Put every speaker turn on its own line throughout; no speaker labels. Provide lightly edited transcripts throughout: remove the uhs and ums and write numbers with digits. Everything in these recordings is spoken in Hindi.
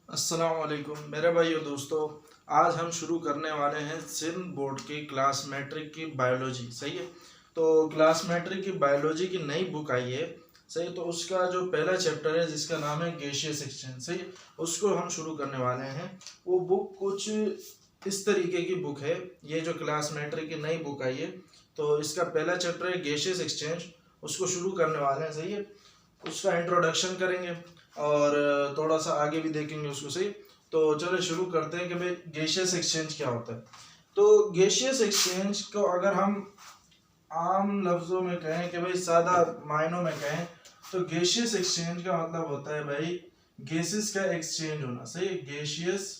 अस्सलाम वालेकुम मेरे भाई और दोस्तों। आज हम शुरू करने वाले हैं सिंध बोर्ड की क्लास मैट्रिक की बायोलॉजी। सही है। तो क्लास मैट्रिक की बायोलॉजी की नई बुक आई है। सही है। तो उसका जो पहला चैप्टर है जिसका नाम है गैसियस एक्सचेंज, सही है, उसको हम शुरू करने वाले हैं। वो बुक कुछ इस तरीके की बुक है। ये जो क्लास मैट्रिक की नई बुक आई है, तो इसका पहला चैप्टर है गैसियस एक्सचेंज, उसको शुरू करने वाले हैं। सही है। उसका इंट्रोडक्शन करेंगे और थोड़ा सा आगे भी देखेंगे उसको। सही। तो चलो शुरू करते हैं कि भाई गैसियस एक्सचेंज क्या होता है। तो गैसियस एक्सचेंज को अगर हम आम लफ्जों में कहें कि भाई सादा मायनों में कहें, तो गैसियस एक्सचेंज का मतलब होता है भाई गैसेस का एक्सचेंज होना। सही है। Gaseous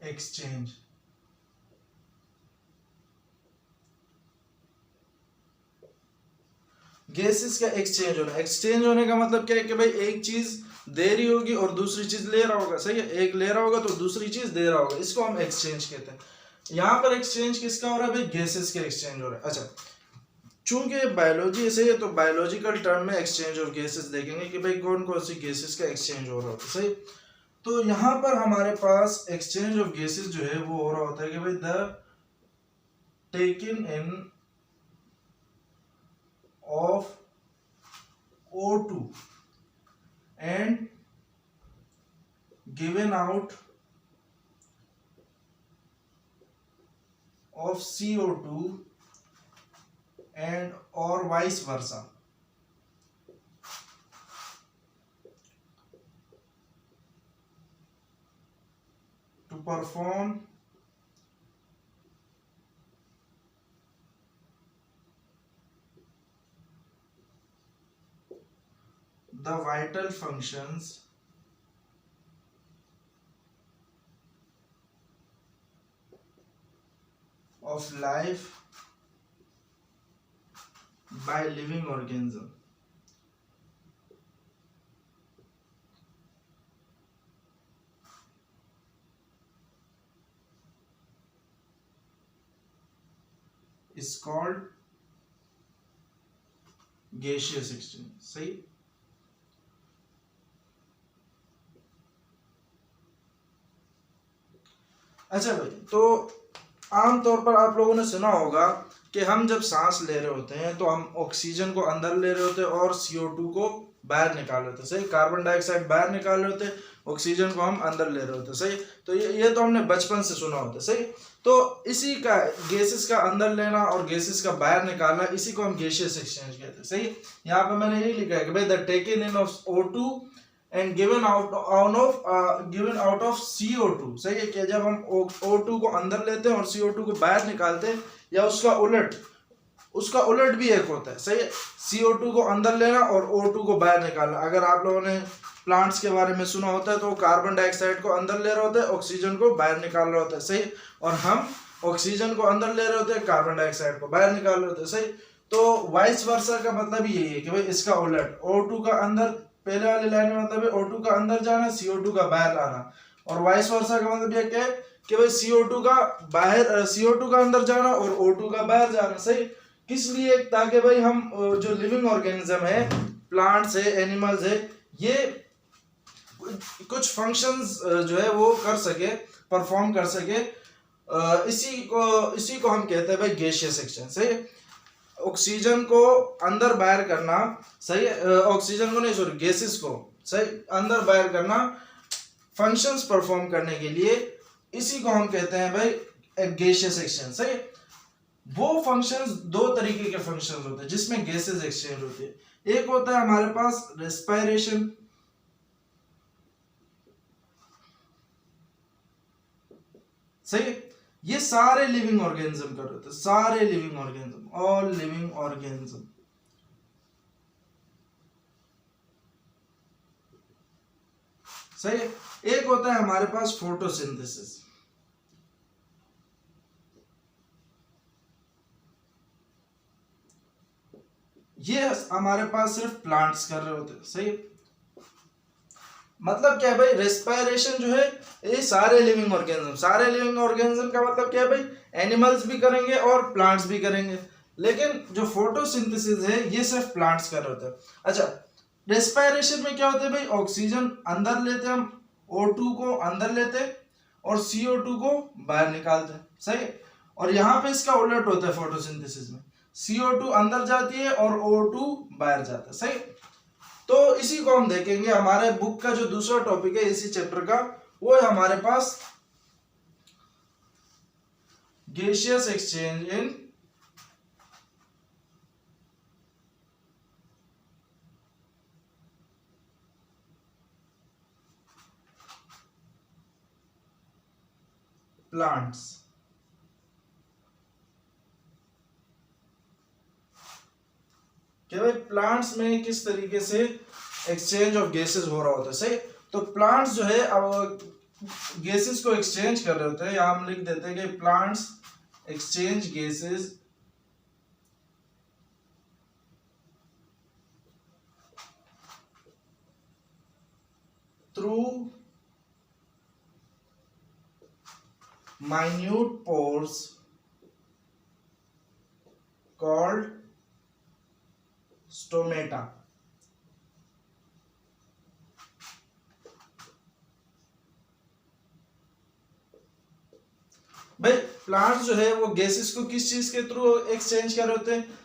exchange. गैसेस का एक्सचेंज होने का मतलब क्या है कि भाई एक चीज दे रही होगी और दूसरी चीज ले रहा होगा। सही है। एक ले रहा होगा तो दूसरी चीज दे रहा होगा, इसको हम एक्सचेंज कहते हैं। यहाँ पर एक्सचेंज किसका हो रहा है भाई? गैसेस के एक्सचेंज हो रहा है। अच्छा, चूंकि बायोलॉजी ऐसे है तो बायोलॉजिकल टर्म में एक्सचेंज ऑफ गैसेस देखेंगे कि भाई कौन कौन सी गैसेस का एक्सचेंज हो रहा होता है। सही। तो यहाँ पर हमारे पास एक्सचेंज ऑफ गैसेस जो है वो हो रहा होता है कि भाई the taking in of O2 and given out of CO2 and or vice versa to perform the vital functions of life by living organism. Is called gaseous exchange. सही। अच्छा भाई, तो आमतौर पर आप लोगों ने सुना होगा कि हम जब सांस ले रहे होते हैं तो हम ऑक्सीजन को अंदर ले रहे होते हैं और CO2 को बाहर निकाल रहे होते हैं। सही। कार्बन डाइऑक्साइड बाहर निकाल रहे होते हैं, ऑक्सीजन को हम अंदर ले रहे होते हैं। सही। तो ये तो हमने बचपन से सुना होता है। सही। तो इसी का गैसेस का अंदर लेना और गैसेस का बाहर निकालना, इसी को हम गैसियस एक्सचेंज कहते हैं। सही। यहाँ पे मैंने यही लिखा है कि भाई the taking in of O2 and given out of CO2। सही है। कि जब हम O2 को अंदर लेते हैं और CO2 को बाहर निकालते हैं, या उसका उलट भी एक होता है। सही है। CO2 को अंदर लेना और O2 को बाहर निकालना। अगर आप लोगों ने प्लांट्स के बारे में सुना होता है तो वो कार्बन डाइऑक्साइड को अंदर ले रहे होते हैं, ऑक्सीजन को बाहर निकाल रहे होते हैं। सही। और हम ऑक्सीजन को अंदर ले रहे होते हैं, कार्बन डाइऑक्साइड को बाहर निकाल रहे होते हैं। सही। तो वाइस वर्सा का मतलब यही है कि भाई इसका उलट O2 का अंदर, पहले वाली लाइन में मतलब है O2 का अंदर जाना, CO2 का बाहर आना। और वाइस वर्सा का मतलब ये क्या है कि भाई CO2 का अंदर जाना और O2 का बाहर जाना। सही। किस लिए? ताकि भाई हम जो लिविंग ऑर्गेनिज्म है, प्लांट्स है, एनिमल्स है, ये कुछ फंक्शंस जो है वो कर सके, परफॉर्म कर सके। इसी को हम कहते हैं भाई गैसियस एक्सचेंज। सही। ऑक्सीजन को अंदर बाहर करना। सही है। ऑक्सीजन को नहीं, सॉरी, गैसेस को सही अंदर बाहर करना फंक्शंस परफॉर्म करने के लिए, इसी को हम कहते हैं भाई गैसियस एक्सचेंज। सही। वो फंक्शंस, दो तरीके के फंक्शंस होते हैं जिसमें गैसेस एक्सचेंज होती है। एक होता है हमारे पास रेस्पिरेशन। सही। ये सारे लिविंग ऑर्गेनिज्म कर रहे होते हैं, सारे living organism, all living organism. सही है। एक होता है हमारे पास फोटोसिंथेसिस। ये हमारे पास सिर्फ प्लांट्स कर रहे होते हैं। सही है। मतलब क्या है भाई? रेस्पिरेशन जो है ये सारे लिविंग ऑर्गेनिज्म का मतलब क्या है भाई? एनिमल्स भी करेंगे और प्लांट्स भी करेंगे। लेकिन जो फोटोसिंथेसिस है ये सिर्फ प्लांट्स कर रहे होते हैं। अच्छा, रेस्पिरेशन में क्या होता है भाई, ऑक्सीजन अंदर लेते हम, O2 को अंदर लेते और CO2 को बाहर निकालते हैं, सही। और यहाँ पे इसका उलट होता है फोटोसिंथेसिस में, CO2 अंदर जाती है और O2 बाहर जाता है, सही। तो इसी को हम देखेंगे। हमारे बुक का जो दूसरा टॉपिक है इसी चैप्टर का, वो है हमारे पास गैसियस एक्सचेंज इन प्लांट्स। कि भाई प्लांट्स में किस तरीके से एक्सचेंज ऑफ गैसेस हो रहा होता है, सही। तो प्लांट्स जो है अब गैसेस को एक्सचेंज कर रहे होते हैं, यहाँ हम लिख देते हैं कि plants exchange gases through minute pores called stomata। भाई प्लांट जो है वो गैसेस को किस चीज के थ्रू एक्सचेंज कर रहे होते हैं,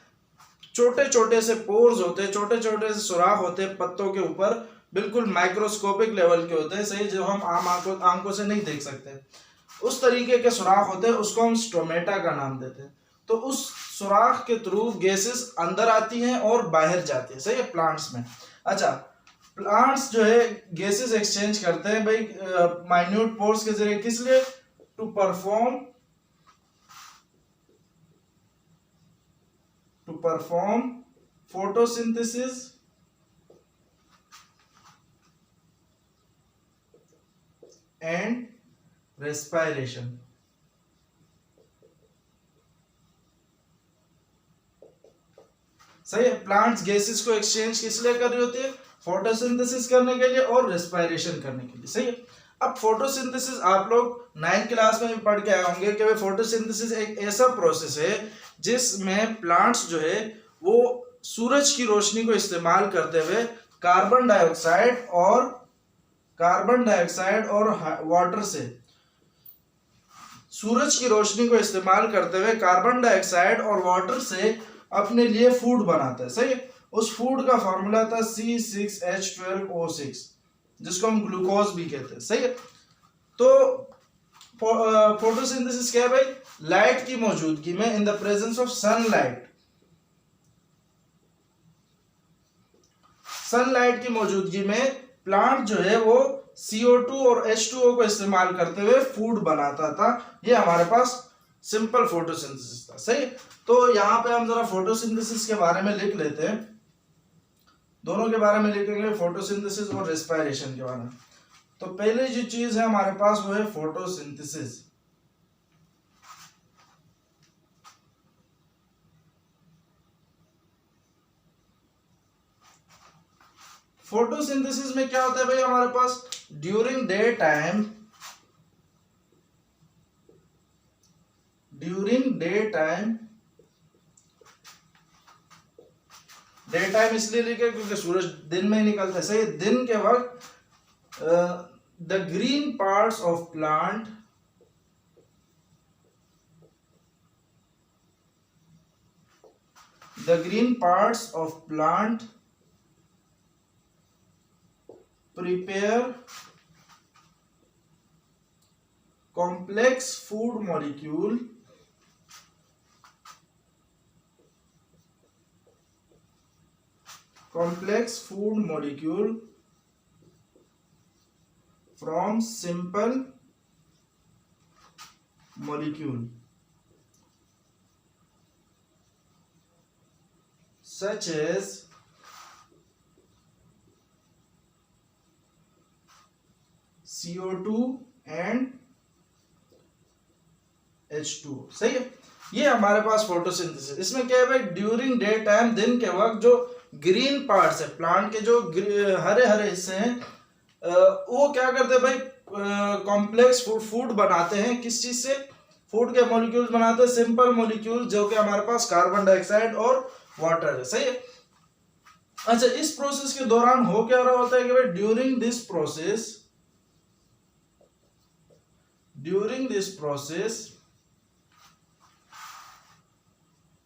छोटे छोटे से पोर्स होते हैं, छोटे छोटे से सुराख होते हैं पत्तों के ऊपर, बिल्कुल माइक्रोस्कोपिक लेवल के होते हैं, सही, जो हम आम आंखों से नहीं देख सकते। उस तरीके के सुराख होते हैं, उसको हम स्टोमेटा का नाम देते हैं। तो उस सुराख के थ्रू गैसेस अंदर आती हैं और बाहर जाती है, सही है, प्लांट्स में। अच्छा, प्लांट्स जो है गैसेस एक्सचेंज करते हैं भाई माइन्यूट पोर्स के जरिए, किस लिए, to perform photosynthesis and respiration. सही है, प्लांट्स गैसेस को एक्सचेंज किस लिए कर रही होती है, फोटोसिंथेसिस करने के लिए और रेस्पिरेशन करने के लिए, सही है। अब फोटोसिंथेसिस आप लोग 9th क्लास में भी पढ़ के आए होंगे कि फोटोसिंथेसिस एक ऐसा प्रोसेस है जिसमें प्लांट्स जो है वो सूरज की रोशनी को इस्तेमाल करते हुए कार्बन डाइऑक्साइड और वाटर से, सूरज की रोशनी को इस्तेमाल करते हुए कार्बन डाइऑक्साइड और वाटर से अपने लिए फूड बनाता है, सही। उस फूड का फॉर्मूला था C6H12O6, जिसको हम ग्लूकोज भी कहते हैं, सही है। तो फोटोसिंथेसिस क्या है भाई, लाइट की मौजूदगी में, in the presence of sunlight की मौजूदगी में प्लांट जो है वो CO2 और H2O को इस्तेमाल करते हुए फूड बनाता था। ये हमारे पास सिंपल फोटोसिंथेसिस था, सही। तो यहाँ पे हम जरा फोटोसिंथेसिस के बारे में लिख लेते हैं, दोनों के बारे में लिखेंगे, फोटोसिंथेसिस और रेस्पिरेशन के बारे में। तो पहले जो चीज है हमारे पास वो है फोटोसिंथेसिस। फोटोसिंथेसिस में क्या होता है भाई हमारे पास, ड्यूरिंग डे टाइम इसलिए लिखे क्योंकि सूरज दिन में ही निकलता है, सही। दिन के वक्त the green parts of plant prepare complex food molecule from simple molecule such as CO2 and H2, सही है। ये हमारे पास फोटोसिंथेसिस। इसमें क्या है भाई, ड्यूरिंग डे टाइम, दिन के वक्त जो ग्रीन पार्ट्स है प्लांट के, जो हरे हरे हिस्से हैं, वो क्या करते हैं भाई, कॉम्प्लेक्स फूड बनाते हैं। किस चीज से, फूड के मॉलिक्यूल्स बनाते हैं, सिंपल मॉलिक्यूल, जो कि हमारे पास कार्बन डाइऑक्साइड और वाटर है, सही है। अच्छा, इस प्रोसेस के दौरान हो क्या रहा होता है कि भाई during this process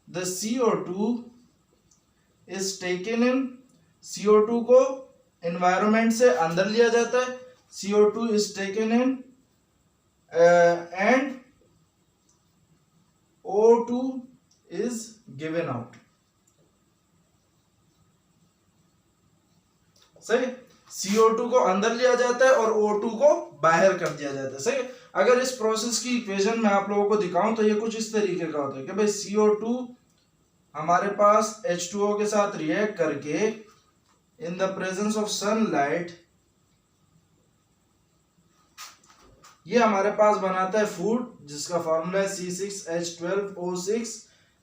the CO2 is taken in, CO2 को एनवायरमेंट से अंदर लिया जाता है, CO2 is taken in and O2 is given out। सही, CO2 को अंदर लिया जाता है और O2 को बाहर कर दिया जाता है। सही, अगर इस प्रोसेस की इक्वेशन में आप लोगों को दिखाऊं तो ये कुछ इस तरीके का होता है कि भाई CO2 हमारे पास H2O के साथ रिएक्ट करके in the presence of sunlight ये हमारे पास बनाता है फूड, जिसका फॉर्मूला है C6H12O6।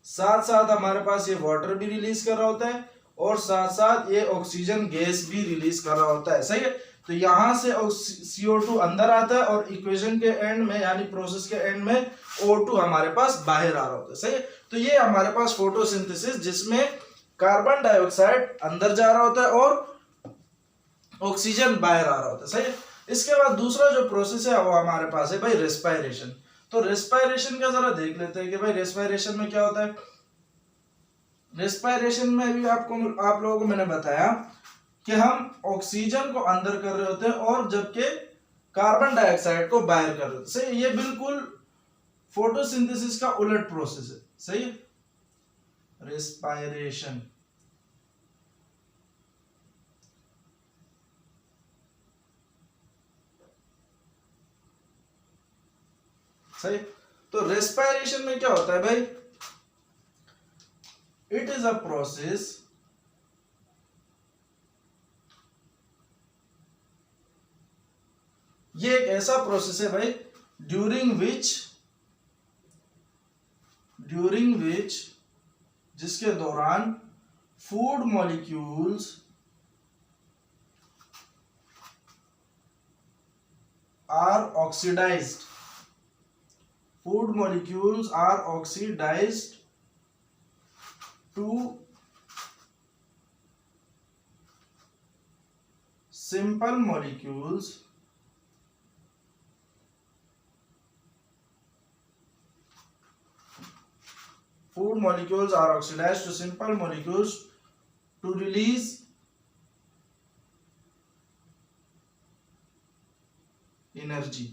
साथ साथ हमारे पास ये वाटर भी रिलीज कर रहा होता है और साथ साथ ये ऑक्सीजन गैस भी रिलीज कर रहा होता है। सही है, तो यहां से CO2 अंदर आता है और इक्वेशन के एंड में यानी प्रोसेस के एंड में O2 हमारे पास बाहर आ रहा होता है। सही है, तो ये हमारे पास फोटोसिंथेसिस जिसमें कार्बन डाइऑक्साइड अंदर जा रहा होता है और ऑक्सीजन बाहर आ रहा होता है। सही है, इसके बाद दूसरा जो प्रोसेस है वो हमारे पास है भाई रेस्पायरेशन। तो रेस्पायरेशन का जरा देख लेते हैं कि भाई रेस्पायरेशन में क्या होता है। रेस्पायरेशन में भी आप लोगों को मैंने बताया कि हम ऑक्सीजन को अंदर कर रहे होते हैं और जबकि कार्बन डाइऑक्साइड को बाहर कर रहे होते हैं। सही, ये बिल्कुल फोटोसिंथेसिस का उलट प्रोसेस है। सही है, रेस्पायरेशन। सही, तो रेस्पायरेशन में क्या होता है भाई, इट इज अ प्रोसेस ये एक ऐसा प्रोसेस है भाई ड्यूरिंग विच जिसके दौरान food molecules are oxidised, food molecules are oxidized to simple molecules food molecules are oxidized to simple molecules to release energy।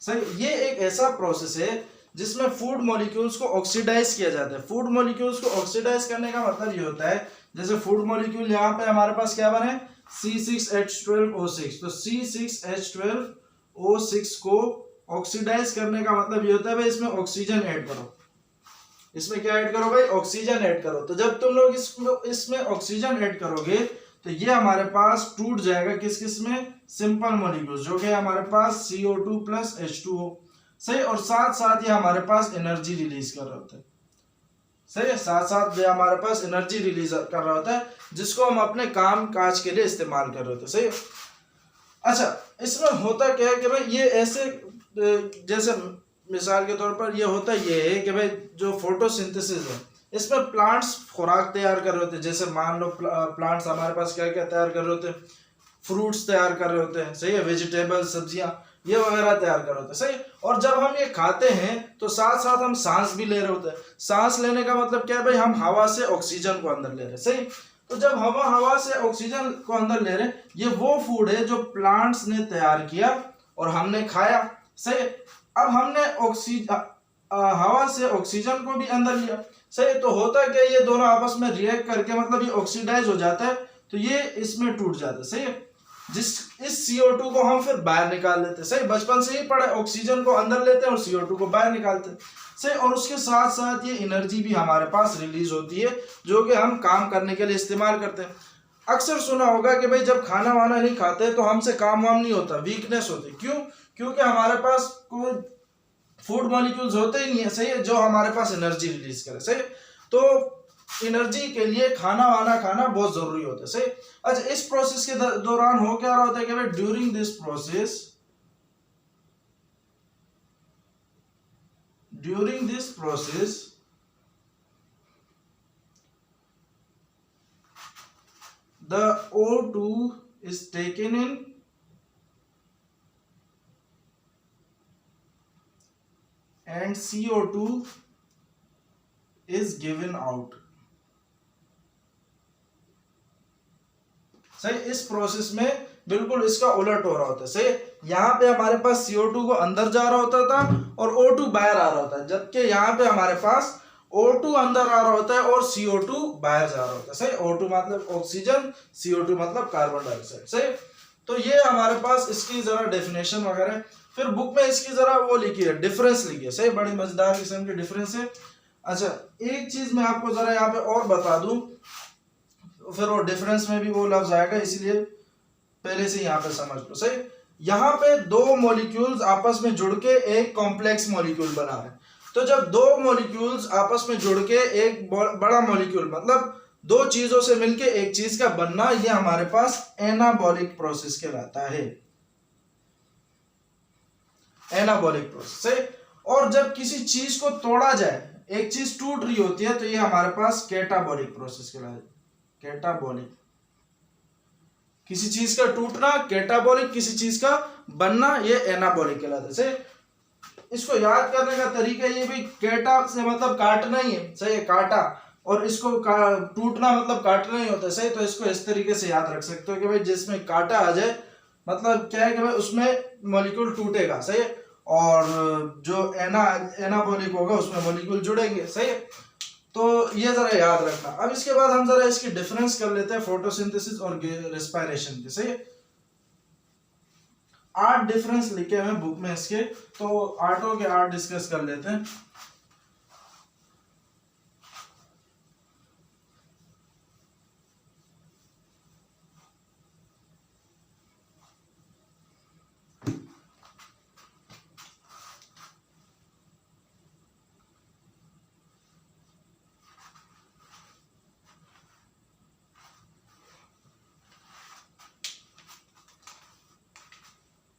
सही, ये एक ऐसा प्रोसेस है जिसमें फूड मॉलिक्यूल्स को ऑक्सीडाइज किया जाता है। फूड मॉलिक्यूल्स को ऑक्सीडाइज करने का मतलब ये होता है, जैसे फूड मॉलिक्यूल यहाँ पे हमारे पास क्या बने C6H12O6, तो C6H12O6 को ऑक्सीडाइज करने का मतलब ये होता है भाई इसमें ऑक्सीजन ऐड करो। इसमें क्या ऐड करो भाई, ऑक्सीजन ऐड करो। तो जब तुम लोग इसमें ऑक्सीजन ऐड करोगे तो ये हमारे पास टूट जाएगा किस में, सिंपल मॉलिक्यूल्स, जो कि हमारे पास CO2 प्लस H2O। सही, और साथ साथ ये हमारे पास एनर्जी रिलीज कर रहा होता है। सही है, साथ साथ ये हमारे पास एनर्जी रिलीज कर रहा होता है जिसको हम अपने काम काज के लिए इस्तेमाल कर रहे होते हैं। सही है, अच्छा, इसमें होता क्या है कि भाई ये ऐसे जैसे मिसाल के तौर पर ये होता ये है कि भाई जो फोटोसिंथेसिस है इसमें प्लांट्स खुराक तैयार कर रहे होते हैं। जैसे मान लो प्लांट्स हमारे पास क्या क्या तैयार कर रहे होते हैं, फ्रूट्स तैयार कर रहे होते हैं। सही है, वेजिटेबल्स, सब्जियां ये वगैरह तैयार कर रहे होते हैं। सही, और जब हम ये खाते हैं तो साथ साथ हम सांस भी ले रहे होते हैं। सांस लेने का मतलब क्या है भाई, हम हवा से ऑक्सीजन को अंदर ले रहे हैं। सही, तो जब हवा से ऑक्सीजन को अंदर ले रहे हैं, ये वो फूड है जो प्लांट्स ने तैयार किया और हमने खाया। सही, अब हमने हवा से ऑक्सीजन को भी अंदर लिया। सही, तो होता क्या, ये दोनों आपस में रिएक्ट करके मतलब ये ऑक्सीडाइज हो जाता है तो ये इसमें टूट जाता है। सही है, इस CO2 को हम फिर बाहर निकाल लेते हैं। सही, बचपन से ही पढ़े, ऑक्सीजन को अंदर लेते हैं और CO2 को बाहर निकालते हैं। सही, और उसके साथ साथ ये एनर्जी भी हमारे पास रिलीज होती है जो कि हम काम करने के लिए इस्तेमाल करते हैं। अक्सर सुना होगा कि भाई जब खाना वाना नहीं खाते तो हमसे काम वाम नहीं होता, वीकनेस होती। क्यों? क्योंकि हमारे पास कोई फूड मॉलिक्यूल्स होते ही नहीं है। सही है, जो हमारे पास एनर्जी रिलीज करे। सही, तो एनर्जी के लिए खाना वाना खाना बहुत जरूरी होता है। सही, अच्छा, इस प्रोसेस के दौरान हो क्या रहा होता है कि भाई during this process the O2 is taken in and CO2 is given out। सही, इस प्रोसेस में बिल्कुल इसका उलट हो रहा होता है। सही, यहाँ पे हमारे पास CO2 को अंदर जा रहा होता था और O2 बाहर आ रहा होता है, जबकि यहाँ पे हमारे पास O2 अंदर आ रहा होता है और CO2 बाहर जा रहा होता है। सही, O2 मतलब ऑक्सीजन, CO2 मतलब कार्बन डाइऑक्साइड। सही, तो ये हमारे पास इसकी जरा डेफिनेशन वगैरह, फिर बुक में इसकी जरा वो लिखी है, डिफरेंस लिखी है। सही, बड़ी मजेदार किस्म की डिफरेंस है। अच्छा, एक चीज मैं आपको जरा यहाँ पे और बता दूं, फिर वो डिफरेंस में भी वो लफ्ज आएगा, इसलिए पहले से यहाँ पे समझ लो। सही, यहाँ पे दो मॉलिक्यूल्स आपस में जुड़ के एक कॉम्प्लेक्स मॉलिक्यूल बना है। तो जब दो मॉलिक्यूल्स आपस में जुड़ के एक बड़ा मॉलिक्यूल, मतलब दो चीजों से मिलके एक चीज का बनना, ये हमारे पास एनाबॉलिक प्रोसेस कहलाता है। Anabolic process. और जब किसी चीज को तोड़ा जाए, एक चीज टूट रही होती है, तो ये हमारे पास कैटाबॉलिक प्रोसेस कहलाता है। कैटाबॉलिक, किसी चीज का टूटना कैटाबॉलिक, किसी चीज का बनना ये एनाबॉलिक कहलाता है। इसको याद करने का तरीका ये भी, कैटा से मतलब काटना ही है। सही है, काटा, और इसको टूटना मतलब काटना ही होता है। सही, तो इसको इस तरीके से याद रख सकते हो कि भाई जिसमें काटा आ जाए, मतलब क्या है कि भाई उसमें मॉलिक्यूल टूटेगा। सही है, और जो एनाबॉलिक होगा उसमें मॉलिक्यूल जुड़ेंगे। सही है, तो ये जरा याद रखना। अब इसके बाद हम जरा इसकी डिफरेंस कर लेते हैं फोटोसिंथेसिस और रेस्पिरेशन के। सही, 8 डिफरेंस लिखे हुए बुक में इसके, तो 8 के 8 डिस्कस कर लेते हैं।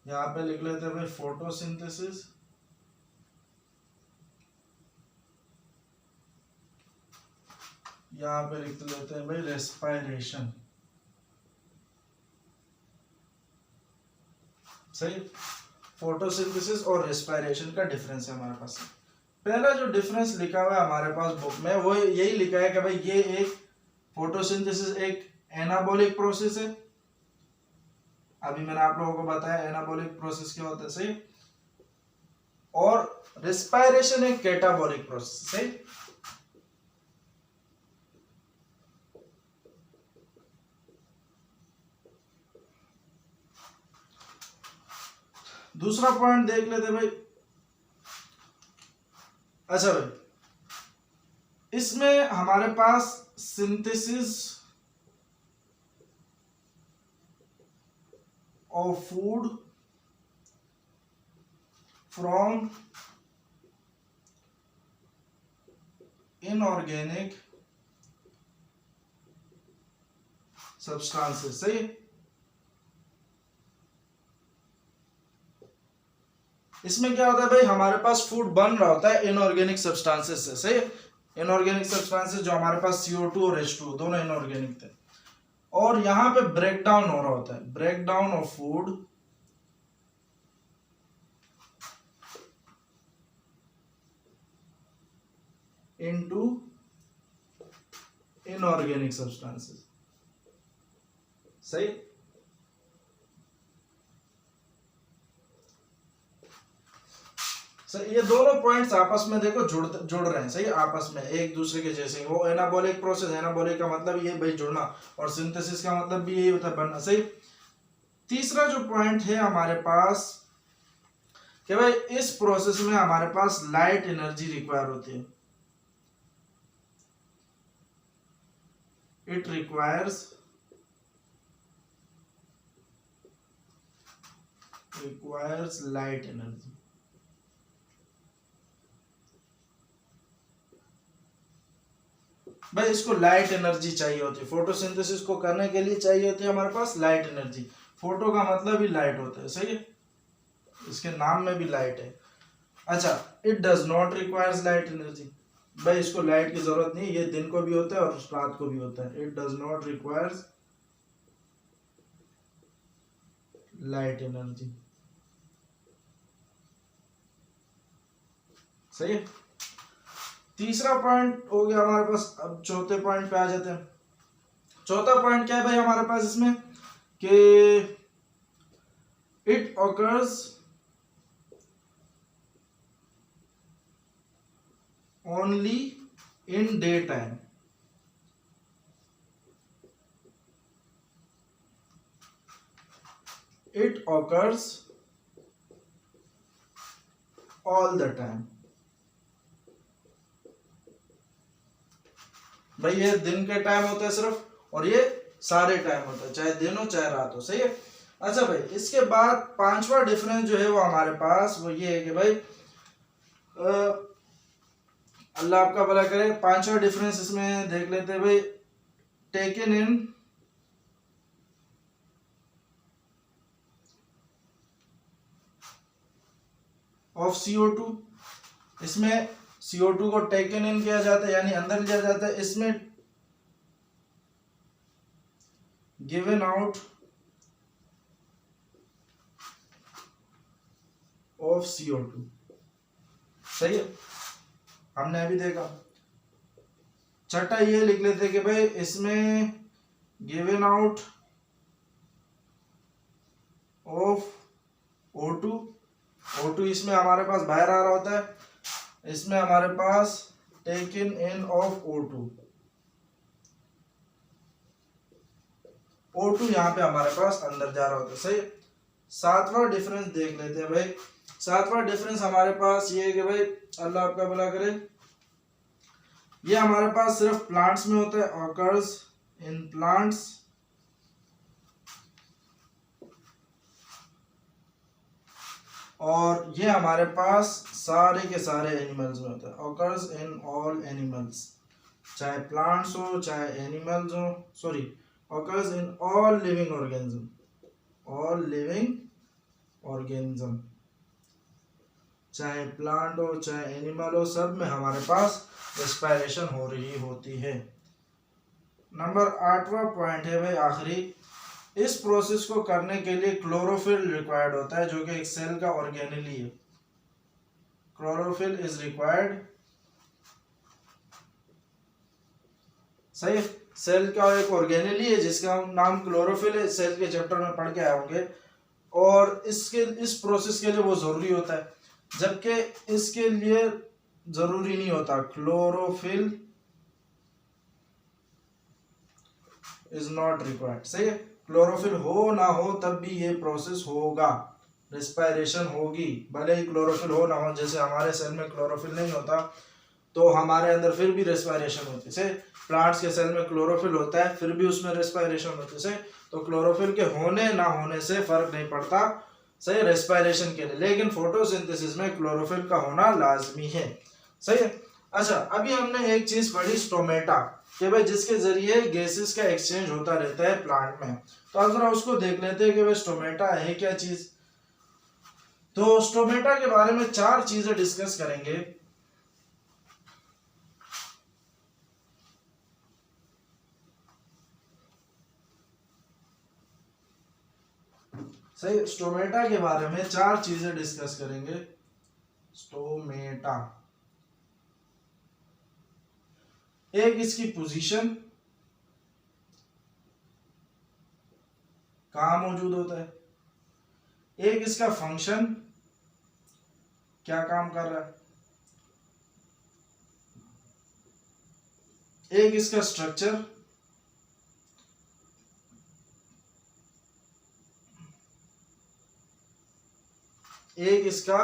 यहाँ पे लिख लेते हैं भाई फोटोसिंथेसिस, यहाँ पे लिख लेते हैं भाई रेस्पिरेशन। सही, फोटोसिंथेसिस और रेस्पिरेशन का डिफरेंस है हमारे पास। पहला जो डिफरेंस लिखा हुआ है हमारे पास बुक में, वो यही लिखा है कि भाई ये एक फोटोसिंथेसिस एक एनाबॉलिक प्रोसेस है। अभी मैंने आप लोगों को बताया एनाबॉलिक प्रोसेस क्या होता है। सही, और रेस्पिरेशन एक कैटाबॉलिक प्रोसेस। सही, दूसरा पॉइंट देख लेते भाई। अच्छा भाई, इसमें हमारे पास synthesis of food from inorganic substances। सही, इसमें क्या होता है भाई, हमारे पास फूड बन रहा होता है इनऑर्गेनिक सब्सटेंसेस से। सही, इनऑर्गेनिक सब्सटेंसेस जो हमारे पास CO2 और H2 दोनों इनऑर्गेनिक थे, और यहां पे ब्रेक डाउन हो रहा होता है, break down of food into inorganic substances. सही, ये दोनों पॉइंट्स आपस में देखो जुड़ रहे हैं। सही, आपस में एक दूसरे के जैसे। वो एनाबॉलिक प्रोसेस, एनाबॉलिक का मतलब ये भाई जुड़ना, और सिंथेसिस का मतलब भी यही होता है, बनना। सही, तीसरा जो पॉइंट है हमारे पास कि भाई इस प्रोसेस में हमारे पास लाइट एनर्जी रिक्वायर होती है। It requires light energy. भाई इसको लाइट एनर्जी चाहिए होती है, फोटोसिंथेसिस को करने के लिए चाहिए होती है हमारे पास लाइट एनर्जी। फोटो का मतलब ही लाइट होता है। सही है, इसके नाम में भी लाइट है। अच्छा, it does not requires light energy. भाई इसको लाइट की जरूरत नहीं, ये दिन को भी होता है और रात को भी होता है। It does not requires light energy. सही है। तीसरा पॉइंट हो गया हमारे पास। अब चौथे पॉइंट पे आ जाते हैं। चौथा पॉइंट क्या है भाई हमारे पास इसमें कि it occurs only in day time. It occurs all the time. भाई ये दिन के टाइम होता है सिर्फ, और ये सारे टाइम होता है, चाहे दिन हो चाहे रात हो। सही है। अच्छा भाई, इसके बाद पांचवा डिफरेंस जो है वो हमारे पास वो ये है कि भाई अल्लाह आपका भला करे, पांचवा डिफरेंस इसमें देख लेते हैं भाई। Taken in of CO2। इसमें CO2 को टेकन इन किया जाता है यानी अंदर लिया जाता है। इसमें गिवन आउट ऑफ CO2। सही है, हमने अभी देखा। छठा ये लिख लेते कि भाई इसमें given out of O2। O2 इसमें हमारे पास बाहर आ रहा होता है, इसमें हमारे पास taken in of O2। O2 यहाँ पे हमारे पास अंदर जा रहा होता है। सही। सातवां डिफरेंस देख लेते हैं भाई। सातवां डिफरेंस हमारे पास ये है कि भाई अल्लाह आपका भला करे, ये हमारे पास सिर्फ प्लांट्स में होता है, ऑकर्स इन प्लांट्स। और ये हमारे पास सारे के सारे एनिमल्स में होता है, ऑकर्स इन ऑल एनिमल्स, चाहे प्लांट्स हो चाहे एनिमल्स हो, sorry occurs in all living organism, all living organism, चाहे प्लांट हो चाहे एनिमल हो, सब में हमारे पास रेस्पिरेशन हो रही होती है। नंबर 8वां पॉइंट है भाई आखिरी, इस प्रोसेस को करने के लिए क्लोरोफिल रिक्वायर्ड होता है, जो कि एक सेल का ऑर्गेनेली है। Chlorophyll is required. सही। सेल का एक ऑर्गेनेली है जिसका नाम क्लोरोफिल है, सेल के चैप्टर में पढ़ के आए होंगे। और इस प्रोसेस के लिए वो जरूरी होता है, जबकि इसके लिए जरूरी नहीं होता। Chlorophyll is not required. सही है। क्लोरोफिल हो ना हो तब भी ये प्रोसेस होगा, रेस्पिरेशन होगी, भले ही क्लोरोफिल हो ना हो। जैसे हमारे सेल में क्लोरोफिल नहीं होता तो हमारे अंदर फिर भी रेस्पिरेशन होती है। प्लांट्स के सेल में क्लोरोफिल होता है फिर भी उसमें रेस्पिरेशन होती है। तो क्लोरोफिल के होने ना होने से फर्क नहीं पड़ता, सही, रेस्पिरेशन के लिए। लेकिन फोटोसिंथेसिस में क्लोरोफिल का होना लाजमी है। सही है। अच्छा, अभी हमने एक चीज पढ़ी स्टोमेटा, कि भाई जिसके जरिए गैसेस का एक्सचेंज होता रहता है प्लांट में। तो अब जरा उसको देख लेते हैं कि भाई स्टोमेटा है क्या चीज। तो स्टोमेटा के बारे में 4 चीजें डिस्कस करेंगे। सही, स्टोमेटा के बारे में 4 चीजें डिस्कस करेंगे। स्टोमेटा, एक इसकी पोजीशन, कहाँ मौजूद होता है, एक इसका फंक्शन, क्या काम कर रहा है, एक इसका स्ट्रक्चर, एक इसका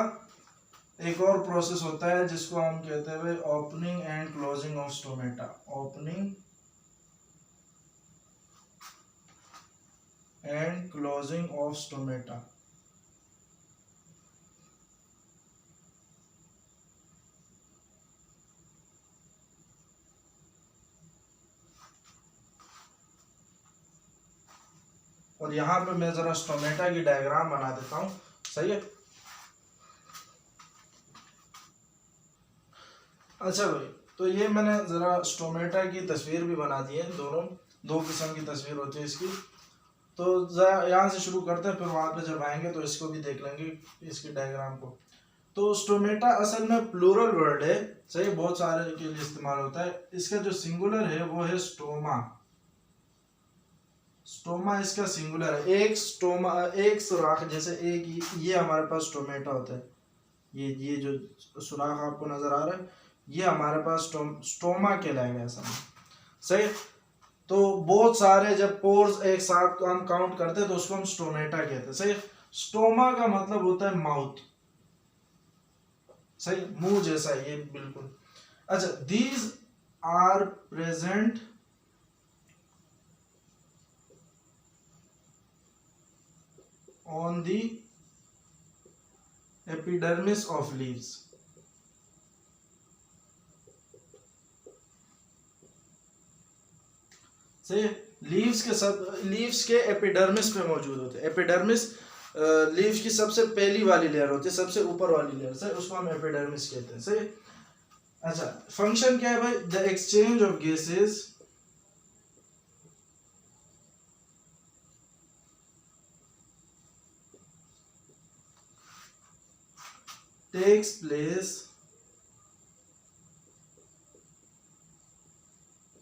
एक और प्रोसेस होता है जिसको हम कहते हैं opening and closing of stomata. Opening and closing of stomata. और यहां पे मैं जरा स्टोमेटा की डायग्राम बना देता हूं। सही है। अच्छा भाई, तो ये मैंने ज़रा स्टोमेटा की तस्वीर भी बना दी है। दोनों 2 किस्म की तस्वीर होती है इसकी। तो यहाँ से शुरू करते हैं, फिर वहां पे जब आएंगे तो इसको भी देख लेंगे, इसके डायग्राम को। तो स्टोमेटा असल में प्लूरल वर्ड है, सही, बहुत सारे के लिए इस्तेमाल होता है। इसका जो सिंगुलर है वो है स्टोमा। स्टोमा इसका सिंगुलर है। एक स्टोमा, एक सुराख, जैसे एक ये हमारे पास स्टोमेटा होता है, ये जो सुराख आपको नजर आ रहा है, ये हमारे पास स्टोमा कहलाएगा ऐसा, सही। तो बहुत सारे जब पोर्स एक साथ हम काउंट करते हैं तो उसको हम स्टोमेटा कहते हैं, सही। स्टोमा का मतलब होता है माउथ, सही, मुंह जैसा, ये बिल्कुल। अच्छा, these are present on the epidermis of leaves. सही, लीव्स के एपिडर्मिस पे मौजूद होते हैं। एपिडर्मिस लीव्स की सबसे पहली वाली लेयर होती है, सबसे ऊपर वाली लेयर, सही, उसको हम एपिडर्मिस कहते हैं, सही। अच्छा, फंक्शन क्या है भाई? The exchange of gases takes place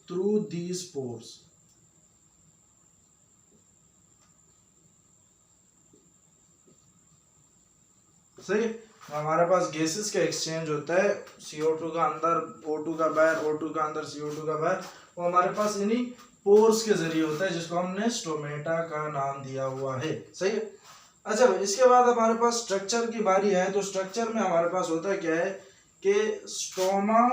through these pores। सही, हमारे पास गैसेस का एक्सचेंज होता है, CO2 का अंदर O2 का बाहर, O2 का अंदर CO2 का बाहर, वो हमारे पास इन्हीं पोर्स के जरिए होता है, जिसको हमने स्टोमेटा का नाम दिया हुआ है, सही है। अच्छा भाई, इसके बाद हमारे पास स्ट्रक्चर की बारी है। तो स्ट्रक्चर में हमारे पास होता है क्या है कि stoma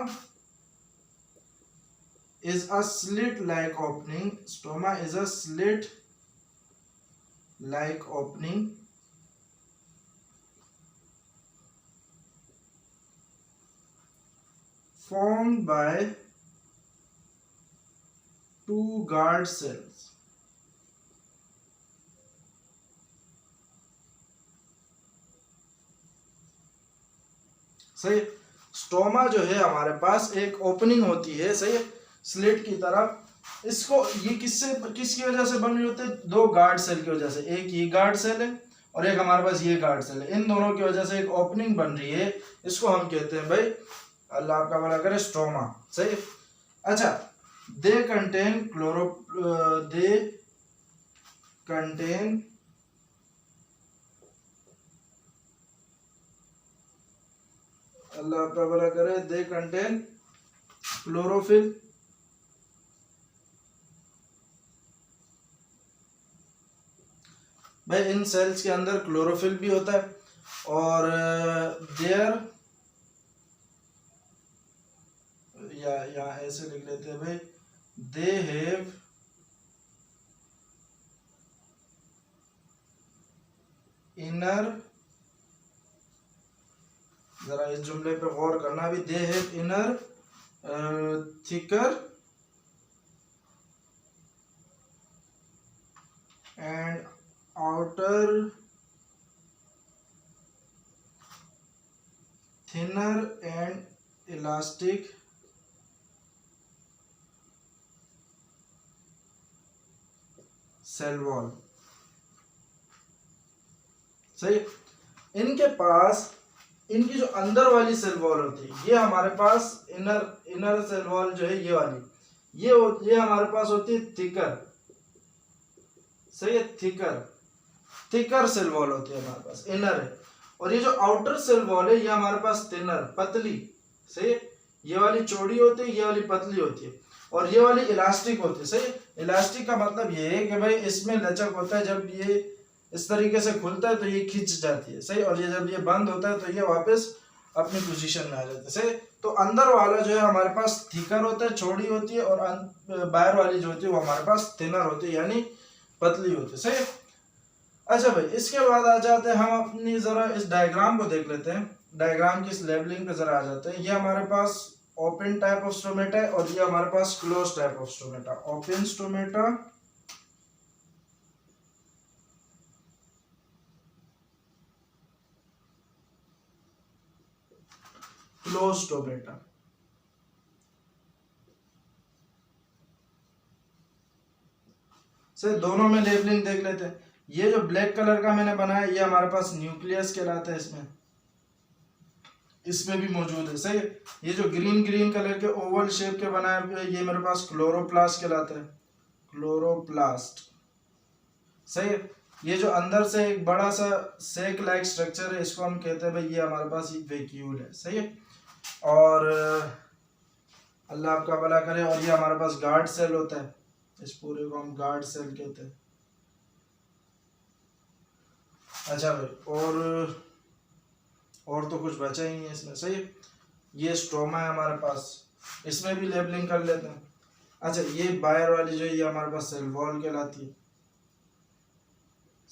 is a slit like opening. Stoma is a slit like opening formed by two guard cells। सही, स्टोमा जो है हमारे पास एक ओपनिंग होती है, सही, स्लिट की तरफ। इसको ये किसकी वजह से बन रही होती है? दो गार्ड सेल की वजह से। एक ये गार्ड सेल है और एक हमारे पास ये गार्ड सेल है, इन दोनों की वजह से एक ओपनिंग बन रही है, इसको हम कहते हैं भाई, अल्लाह आपका भला करे, स्टोमा, सही। अच्छा, दे कंटेन अल्लाह आपका भला करे, दे कंटेन क्लोरोफिल। भाई इन सेल्स के अंदर क्लोरोफिल भी होता है, और देयर, या ऐसे लिख लेते हैं भाई, दे हैव इनर, जरा इस जुमले पे गौर करना भी, they have inner thicker and outer thinner and elastic cell wall. सही, इनके पास इनकी जो अंदर वाली सेल वॉल होती है, ये हमारे पास इनर सेल वॉल जो है, ये वाली, ये हमारे पास होती है थिकर, सही है, थिकर सेल वॉल होती है हमारे पास, इनर है। और ये जो आउटर सेल वॉल है, ये हमारे पास थिनर, पतली, सही है, ये वाली चौड़ी होती है, ये वाली पतली होती है, और ये वाली इलास्टिक होती है, सही। इलास्टिक का मतलब ये है कि भाई इसमें लचक होता है, जब ये इस तरीके से खुलता है तो ये खिंच जाती है, सही, और ये जब ये बंद होता है तो ये वापस अपनी पोजीशन में आ जाता है, सही। तो अंदर वाला जो है हमारे पास थिकर होता है, चौड़ी होती है, और बाहर वाली जो होती है वो हमारे पास थिनर होती है, यानी पतली होती है, सही। अच्छा भाई, इसके बाद आ जाते हैं हम अपनी, जरा इस डायग्राम को देख लेते हैं, डायग्राम की इस लेबलिंग पे जरा आ जाते हैं। ये हमारे पास ओपन टाइप ऑफ स्टोमेटा है, और ये हमारे पास close type of stomata. Open stomata, close stomata. सही, दोनों में लेबलिंग देख लेते हैं। ये जो ब्लैक कलर का मैंने बनाया ये हमारे पास न्यूक्लियस कहलाता है, इसमें भी मौजूद है। सही, ये जो ग्रीन कलर के ओवल शेप के बनाए हुए ये मेरे पास क्लोरोप्लास्ट कहलाता है, क्लोरोप्लास्ट। सही है, ये जो अंदर से एक बड़ा सा सेक लाइक स्ट्रक्चर है इसको हम कहते हैं भाई ये हमारे पास एक वैक्यूल है। सही है, और अल्लाह आपका भला करे। और ये हमारे पास गार्ड सेल होता है, इस पूरे को हम गार्ड सेल कहते हैं। अच्छा भाई, और तो कुछ बचा ही नहीं है इसमें। सही है, ये स्ट्रोमा है हमारे पास, इसमें भी लेबलिंग कर लेते हैं। अच्छा, ये बाहर वाली जो ये हमारे पास सेल वॉल कहलाती है।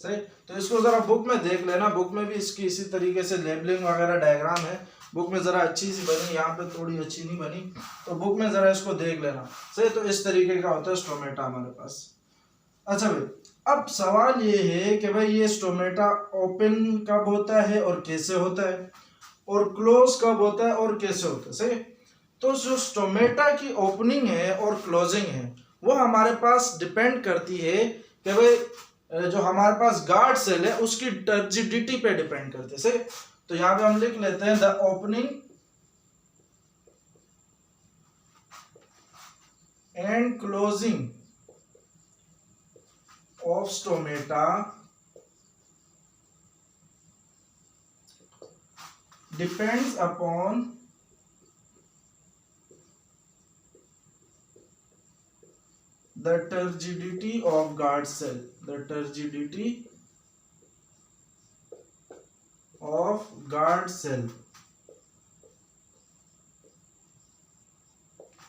सही, तो इसको जरा बुक में देख लेना, बुक में भी इसकी इसी तरीके से लेबलिंग वगैरह डायग्राम है, बुक में जरा अच्छी सी बनी, यहाँ पे थोड़ी अच्छी नहीं बनी, तो बुक में जरा इसको देख लेना। सही, तो इस तरीके का होता है स्टोमेटा हमारे पास। अच्छा भाई, अब सवाल ये है कि भाई ये स्टोमेटा ओपन कब होता है और कैसे होता है, और क्लोज कब होता है और कैसे होता है। सही, तो जो स्टोमेटा की ओपनिंग है और क्लोजिंग है वो हमारे पास डिपेंड करती है कि भाई जो हमारे पास गार्ड सेल है उसकी टर्जिडिटी पे डिपेंड करते हैं। सही, तो यहाँ पे हम लिख लेते हैं the opening and closing of stomata depends upon the turgidity of guard cell, the turgidity of guard cell।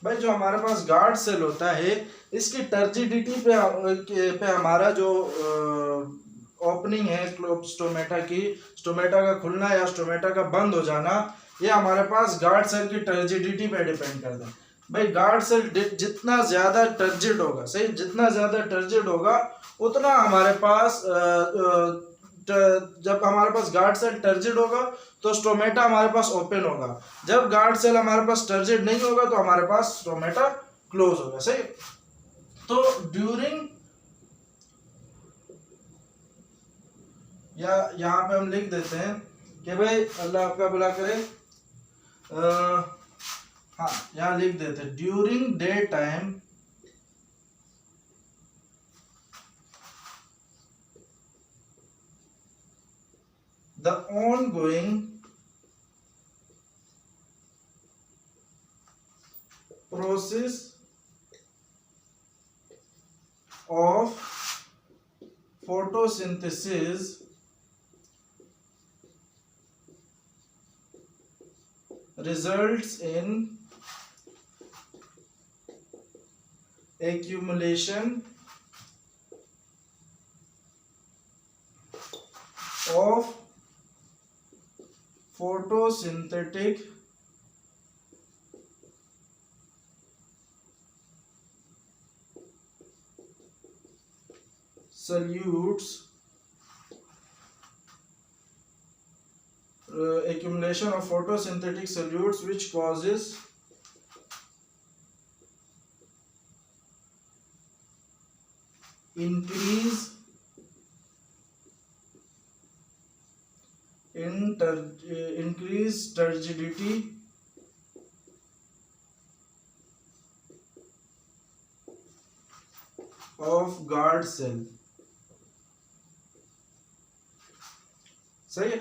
भाई जो हमारे पास गार्ड सेल होता है इसकी टर्जिडिटी पे हमारा जो ओपनिंग है स्टोमेटा की, स्टोमेटा का खुलना या स्टोमेटा का बंद हो जाना, ये हमारे पास गार्ड सेल की टर्जिडिटी पे डिपेंड करता है। भाई गार्ड सेल जितना ज्यादा टर्जिड होगा, सही, जितना ज्यादा टर्जिड होगा उतना हमारे पास जब हमारे पास गार्ड सेल टर्जिड होगा तो स्टोमेटा हमारे पास ओपन होगा, जब गार्ड सेल हमारे पास टर्जिड नहीं होगा तो हमारे पास स्टोमेटा क्लोज होगा। सही, तो ड्यूरिंग, या यहाँ पे हम लिख देते हैं कि भाई अल्लाह आपका भला करे, हाँ यहाँ लिख देते हैं during day time the ongoing process of photosynthesis results in accumulation of photosynthetic solutes, accumulation of photosynthetic solutes which causes increase in increased turgidity of guard cell। सही है,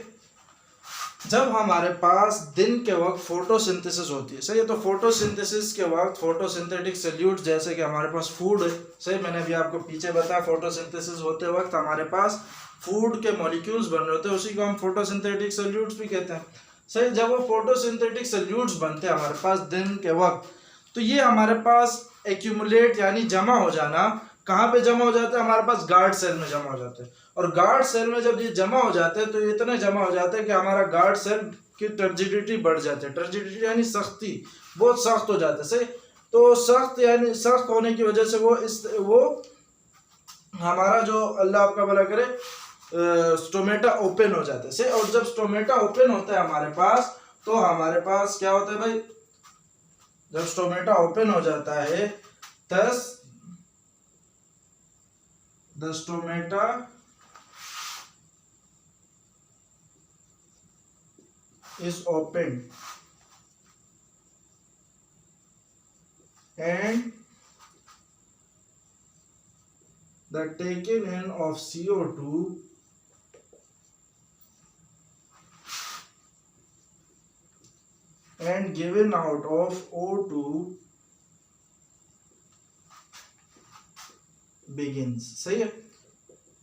जब हमारे पास दिन के वक्त फोटोसिंथेसिस होती है। सही है, तो फोटोसिंथेसिस के वक्त फोटोसिंथेटिक सॉल्यूट जैसे कि हमारे पास फूड है। सही, मैंने अभी आपको पीछे बताया फोटोसिंथेसिस होते वक्त हमारे पास फूड के मॉलिक्यूल्स बन रहे होते हैं, उसी को हम फोटोसिंथेटिक सॉल्यूट्स भी कहते हैं। सही, जब वो फोटोसिंथेटिक सॉल्यूट्स बनते हैं हमारे पास दिन के वक्त, तो ये हमारे पास एक्यूमुलेट यानी जमा हो जाना, कहाँ पे जमा हो जाता है, हमारे पास गार्ड सेल में जमा हो जाते हैं। और गार्ड सेल में जब ये जमा हो जाते हैं तो ये इतने जमा हो जाते हैं कि हमारा गार्ड सेल की टर्जिडिटी बढ़ जाती है। टर्जिडिटी यानी सख्ती, बहुत सख्त हो जाता है। सही, तो सख्त यानी सख्त होने की वजह से वो हमारा जो अल्लाह आपका भला करे स्टोमेटा ओपन हो जाता है। सही, और जब स्टोमेटा ओपन होता है हमारे पास तो हमारे पास क्या होता है भाई, जब स्टोमेटा ओपन हो जाता है the stomata is opened and the taken in of CO2 and given out of O2 begins। सही है,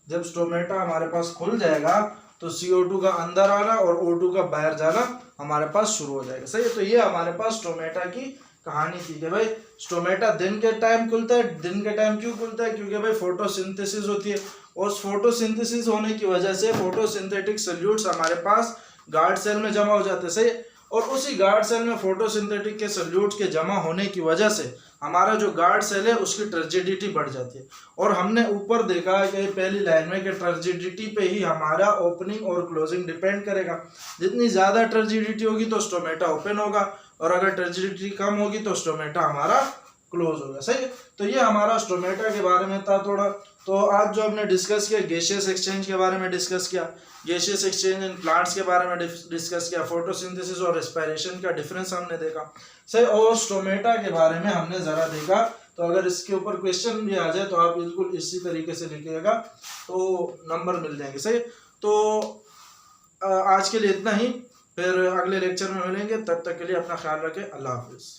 जब स्टोमेटा हमारे पास खुल जाएगा तो CO2 का अंदर आना और O2 का बाहर जाना हमारे पास शुरू हो जाएगा। सही है, तो ये हमारे पास स्टोमेटा की कहानी थी कि भाई स्टोमेटा दिन के टाइम खुलता है। दिन के टाइम क्यों खुलता है? क्योंकि भाई फोटोसिंथेसिस होती है और उस फोटोसिंथेसिस होने की वजह से फोटोसिंथेटिक सॉल्यूट्स हमारे पास गार्ड सेल में जमा हो जाते हैं। सही, और उसी गार्ड सेल में फोटोसिंथेटिक के सॉल्यूट्स के जमा होने की वजह से हमारा जो गार्ड सेल है उसकी टर्जिडिटी बढ़ जाती है। और हमने ऊपर देखा कि पहली लाइन में कि टर्जिडिटी पे ही हमारा ओपनिंग और क्लोजिंग डिपेंड करेगा। जितनी ज़्यादा टर्जिडिटी होगी तो स्टोमेटा ओपन होगा और अगर टर्जिडिटी कम होगी तो स्टोमेटा हमारा क्लोज होगा। सही, तो ये हमारा स्टोमेटा के बारे में था थोड़ा। तो आज जो हमने डिस्कस किया, गैसियस एक्सचेंज के बारे में डिस्कस किया, गैसियस एक्सचेंज इन प्लांट्स के बारे में डिस्कस किया, फोटोसिंथेसिस और रेस्पिरेशन का डिफरेंस हमने देखा। सही, और स्टोमेटा के बारे में हमने ज़रा देखा। तो अगर इसके ऊपर क्वेश्चन भी आ जाए तो आप बिल्कुल इसी तरीके से लिखिएगा तो नंबर मिल जाएंगे। सही, तो आज के लिए इतना ही, फिर अगले लेक्चर में मिलेंगे। तब तक के लिए अपना ख्याल रखें। अल्लाह हाफिज़।